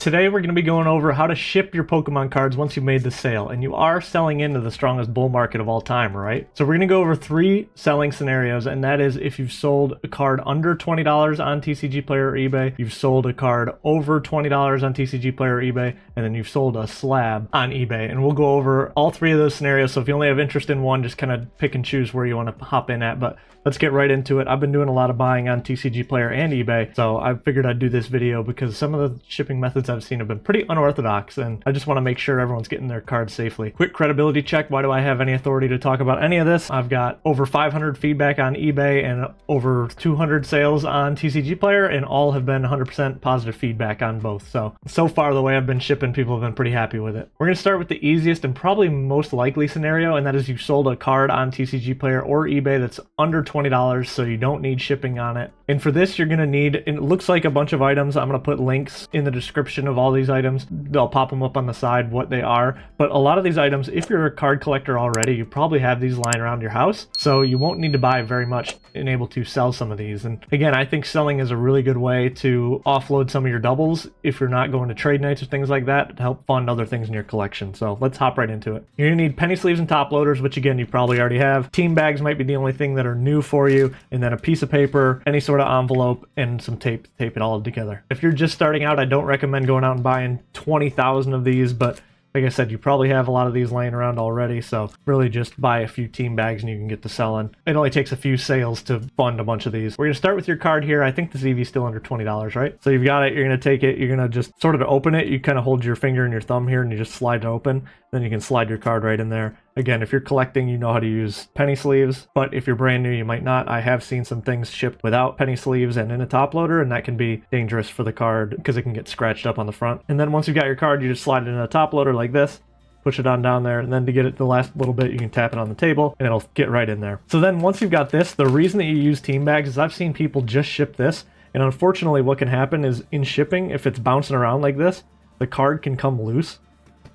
Today we're going to be going over how to ship your Pokemon cards once you've made the sale, and you are selling into the strongest bull market of all time, right? So we're going to go over 3 selling scenarios, and that is if you've sold a card under $20 on TCG Player or eBay, you've sold a card over $20 on TCG Player or eBay, and then you've sold a slab on eBay. And we'll go over all 3 of those scenarios, so if you only have interest in one, just kind of pick and choose where you want to hop in at, but let's get right into it. I've been doing a lot of buying on TCG Player and eBay, so I figured I'd do this video because some of the shipping methods I've seen have been pretty unorthodox, and I just want to make sure everyone's getting their cards safely. Quick credibility check. Why do I have any authority to talk about any of this? I've got over 500 feedback on eBay and over 200 sales on TCG Player, and all have been 100% positive feedback on both. So far the way I've been shipping, people have been pretty happy with it. We're going to start with the easiest and probably most likely scenario, and that is you sold a card on TCG Player or eBay that's under $20, so you don't need shipping on it. And for this, you're going to need, and it looks like a bunch of items. I'm going to put links in the description of all these items. They'll pop them up on the side what they are. But a lot of these items, if you're a card collector already, you probably have these lying around your house, so you won't need to buy very much and able to sell some of these. And again, I think selling is a really good way to offload some of your doubles if you're not going to trade nights or things like that to help fund other things in your collection. So let's hop right into it. You're going to need penny sleeves and top loaders, which again, you probably already have. Team bags might be the only thing that are new for you, and then a piece of paper, any sort of envelope, and some tape to tape it all together. If you're just starting out, I don't recommend going out and buying 20,000 of these, but like I said, you probably have a lot of these laying around already, so really just buy a few team bags and you can get to selling. It only takes a few sales to fund a bunch of these. We're going to start with your card here. I think the EV is still under $20, right? So you've got it, you're going to take it, you're going to just sort of to open it, you kind of hold your finger and your thumb here and you just slide it open. Then you can slide your card right in there. Again, if you're collecting, you know how to use penny sleeves, but if you're brand new, you might not. I have seen some things shipped without penny sleeves and in a top loader, and that can be dangerous for the card because it can get scratched up on the front. And then once you've got your card, you just slide it in a top loader like this, push it on down there, and then to get it the last little bit, you can tap it on the table and it'll get right in there. So then once you've got this, the reason that you use team bags is I've seen people just ship this, and unfortunately what can happen is in shipping, if it's bouncing around like this, the card can come loose.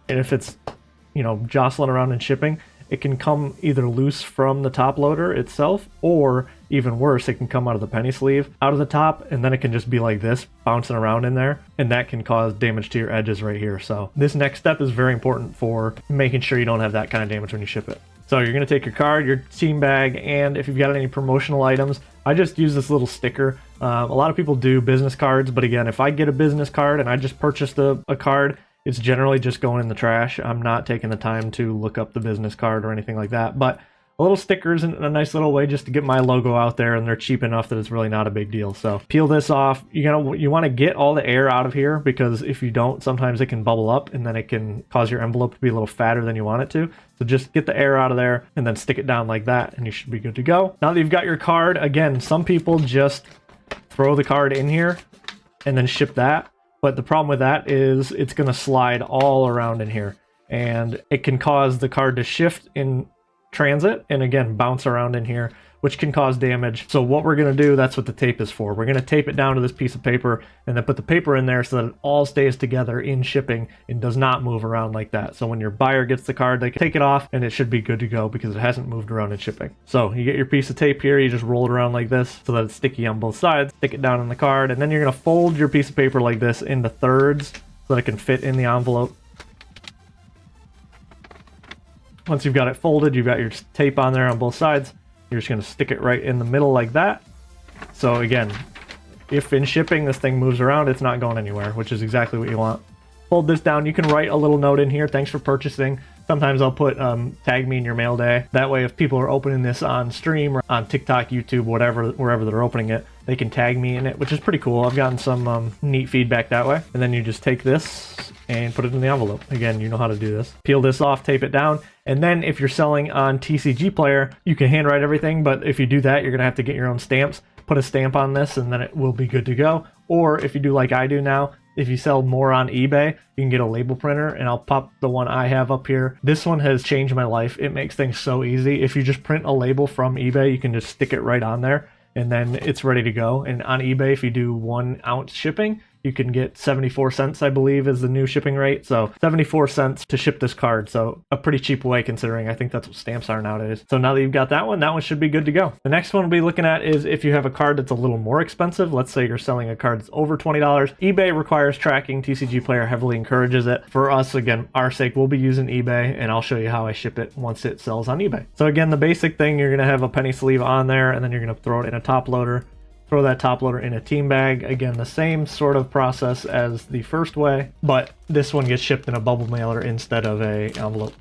And if it's, you know, jostling around in shipping, it can come either loose from the top loader itself, or even worse, it can come out of the penny sleeve, out of the top, and then it can just be like this, bouncing around in there, and that can cause damage to your edges right here. So this next step is very important for making sure you don't have that kind of damage when you ship it. So you're going to take your card, your team bag, and if you've got any promotional items, I just use this little sticker. A lot of people do business cards, but again, if I get a business card and I just purchased a card, it's generally just going in the trash. I'm not taking the time to look up the business card or anything like that, but a little sticker is a nice little way just to get my logo out there, and they're cheap enough that it's really not a big deal. So peel this off. You want to get all the air out of here, because if you don't, sometimes it can bubble up and then it can cause your envelope to be a little fatter than you want it to. So just get the air out of there and then stick it down like that, and you should be good to go. Now that you've got your card, again, some people just throw the card in here and then ship that. But the problem with that is it's going to slide all around in here, and it can cause the card to shift in transit and again bounce around in here, which can cause damage. So what we're going to do, that's what the tape is for. We're going to tape it down to this piece of paper and then put the paper in there so that it all stays together in shipping and does not move around like that. So when your buyer gets the card, they can take it off and it should be good to go because it hasn't moved around in shipping. So you get your piece of tape here, you just roll it around like this so that it's sticky on both sides, stick it down in the card, and then you're going to fold your piece of paper like this into thirds so that it can fit in the envelope. Once you've got it folded, you've got your tape on there on both sides, you're just going to stick it right in the middle like that. So again, if in shipping this thing moves around, it's not going anywhere, which is exactly what you want. Fold this down. You can write a little note in here, thanks for purchasing. Sometimes I'll put tag me in your mail day. That way if people are opening this on stream or on TikTok, YouTube, whatever, wherever they're opening it, they can tag me in it, which is pretty cool. I've gotten some neat feedback that way. And then you just take this and put it in the envelope. Again, you know how to do this. Peel this off, tape it down. And then if you're selling on TCG Player, you can handwrite everything, but if you do that, you're going to have to get your own stamps. Put a stamp on this and then it will be good to go. Or if you do like I do now, if you sell more on eBay, you can get a label printer, and I'll pop the one I have up here. This one has changed my life. It makes things so easy. If you just print a label from eBay, you can just stick it right on there, and then it's ready to go. And on eBay, if you do 1 ounce shipping, you can get 74 cents, I believe, is the new shipping rate. So 74 cents to ship this card. So a pretty cheap way, considering I think that's what stamps are nowadays. So now that you've got that one should be good to go. The next one we'll be looking at is if you have a card that's a little more expensive. Let's say you're selling a card that's over $20. eBay requires tracking. TCG Player heavily encourages it. For us, again, our sake, we'll be using eBay, and I'll show you how I ship it once it sells on eBay. So again, the basic thing, you're going to have a penny sleeve on there, and then you're going to throw it in a top loader. Throw that top loader in a team bag. Again, the same sort of process as the first way, but this one gets shipped in a bubble mailer instead of a envelope.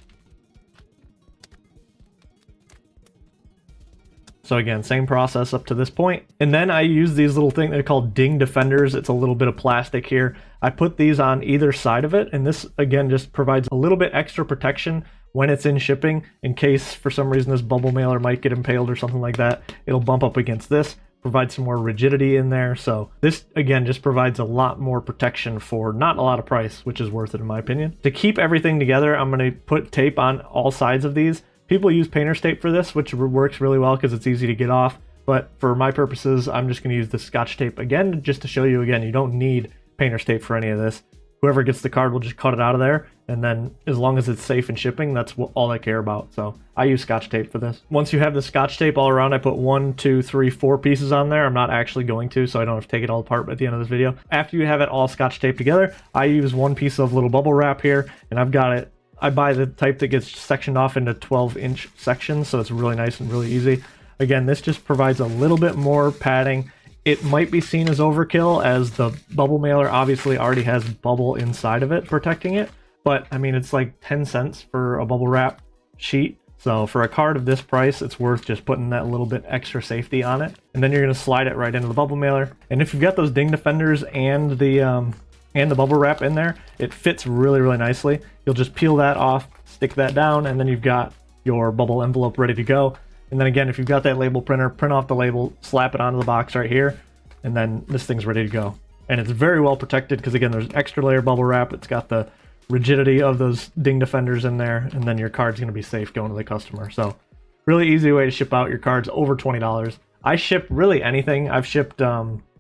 So again, same process up to this point. And then I use these little things, they're called ding defenders. It's a little bit of plastic here. I put these on either side of it, and this again just provides a little bit extra protection when it's in shipping, in case for some reason this bubble mailer might get impaled or something like that. It'll bump up against this, provide some more rigidity in there. So this again just provides a lot more protection for not a lot of price, which is worth it in my opinion. To keep everything together, I'm going to put tape on all sides of these. People use painter's tape for this, which works really well because it's easy to get off. But for my purposes, I'm just going to use the Scotch tape again, just to show you again, you don't need painter's tape for any of this. Whoever gets the card will just cut it out of there, and then as long as it's safe in shipping, that's all I care about. So I use Scotch tape for this. Once you have the Scotch tape all around, I put 1, 2, 3, 4 pieces on there. I'm not actually going to, so I don't have to take it all apart at the end of this video. After you have it all Scotch taped together, I use one piece of little bubble wrap here, and I've got it. I buy the type that gets sectioned off into 12-inch sections, so it's really nice and really easy. Again, this just provides a little bit more padding. It might be seen as overkill, as the bubble mailer obviously already has bubble inside of it protecting it, but I mean, it's like 10 cents for a bubble wrap sheet. So for a card of this price, it's worth just putting that little bit extra safety on it. And then you're going to slide it right into the bubble mailer. And if you've got those ding defenders and the bubble wrap in there, it fits really, really nicely. You'll just peel that off, stick that down, and then you've got your bubble envelope ready to go. And then again, if you've got that label printer, print off the label, slap it onto the box right here, and then this thing's ready to go. And it's very well protected because again, there's extra layer bubble wrap. It's got the rigidity of those ding defenders in there, and then your card's going to be safe going to the customer. So really easy way to ship out your cards over $20. I ship really anything. I've shipped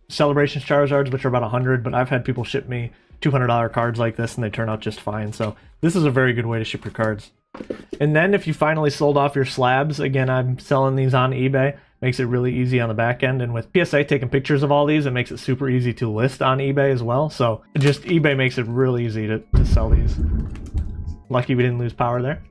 Celebrations Charizards, which are about 100, but I've had people ship me $200 cards like this and they turn out just fine. So this is a very good way to ship your cards. And then if you finally sold off your slabs, again, I'm selling these on eBay. Makes it really easy on the back end. And with PSA taking pictures of all these, it makes it super easy to list on eBay as well. So just eBay makes it really easy to sell these. Lucky we didn't lose power there.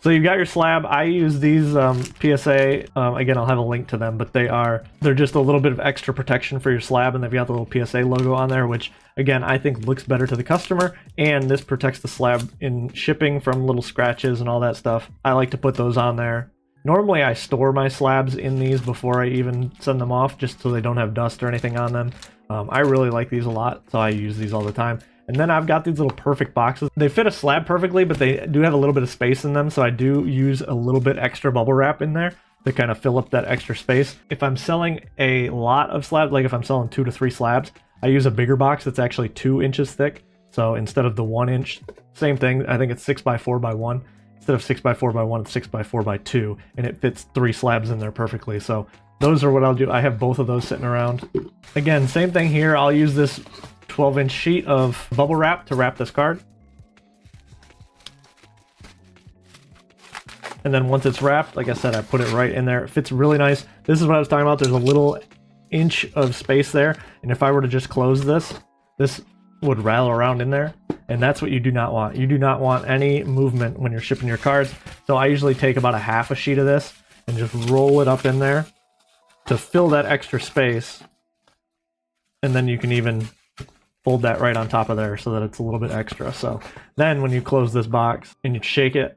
So you've got your slab. I use these PSA. Again, I'll have a link to them, but they're just a little bit of extra protection for your slab, and they've got the little PSA logo on there, which again I think looks better to the customer, and this protects the slab in shipping from little scratches and all that stuff. I like to put those on there. Normally I store my slabs in these before I even send them off, just so they don't have dust or anything on them. I really like these a lot, so I use these all the time. And then I've got these little perfect boxes. They fit a slab perfectly, but they do have a little bit of space in them, so I do use a little bit extra bubble wrap in there to kind of fill up that extra space. If I'm selling a lot of slabs, like if I'm selling 2 to 3 slabs, I use a bigger box that's actually 2 inches thick. So instead of the 1 inch, same thing, I think it's 6x4x1. Instead of 6x4x1, it's 6x4x2, and it fits 3 slabs in there perfectly. So those are what I'll do. I have both of those sitting around. Again, same thing here. I'll use this 12-inch sheet of bubble wrap to wrap this card. And then once it's wrapped, like I said, I put it right in there. It fits really nice. This is what I was talking about. There's a little inch of space there, and if I were to just close this, this would rattle around in there, and that's what you do not want. You do not want any movement when you're shipping your cards. So I usually take about a half a sheet of this and just roll it up in there to fill that extra space, and then you can even fold that right on top of there so that it's a little bit extra. So then when you close this box and you shake it,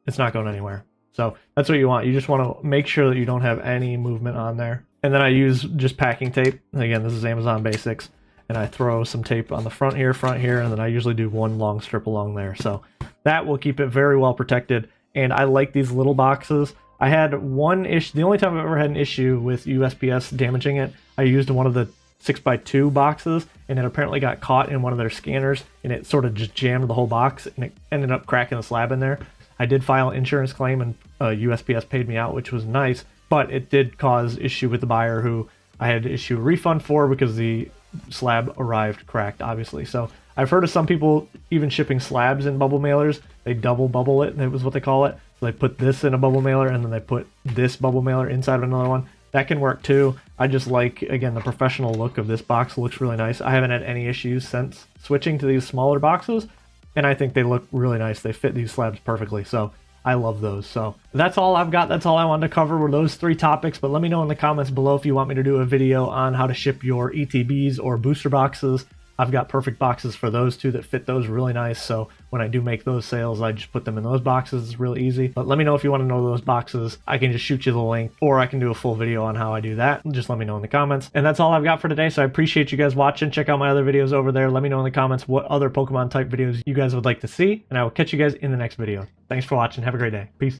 it's not going anywhere. So that's what you want. You just want to make sure that you don't have any movement on there. And then I use just packing tape. Again, this is Amazon Basics. And I throw some tape on the front here, and then I usually do one long strip along there. So that will keep it very well protected. And I like these little boxes. I had one issue, the only time I've ever had an issue with USPS damaging it, I used one of the 6x2 boxes, and it apparently got caught in one of their scanners, and it sort of just jammed the whole box, and it ended up cracking the slab in there. I did file an insurance claim, and USPS paid me out, which was nice, but it did cause issue with the buyer, who I had to issue a refund for because the slab arrived cracked, obviously. So I've heard of some people even shipping slabs in bubble mailers. They double bubble it, that was what they call it. So they put this in a bubble mailer and then they put this bubble mailer inside of another one. That can work too. I just like, again, the professional look of this box. Looks really nice. I haven't had any issues since switching to these smaller boxes, and I think they look really nice. They fit these slabs perfectly, so I love those. So that's all I've got. That's all I wanted to cover were those 3 topics, but let me know in the comments below if you want me to do a video on how to ship your ETBs or booster boxes. I've got perfect boxes for those two that fit those really nice, so when I do make those sales, I just put them in those boxes. It's really easy. But let me know if you want to know those boxes. I can just shoot you the link, or I can do a full video on how I do that. Just let me know in the comments. And that's all I've got for today, so I appreciate you guys watching. Check out my other videos over there. Let me know in the comments what other Pokemon type videos you guys would like to see, and I will catch you guys in the next video. Thanks for watching. Have a great day. Peace.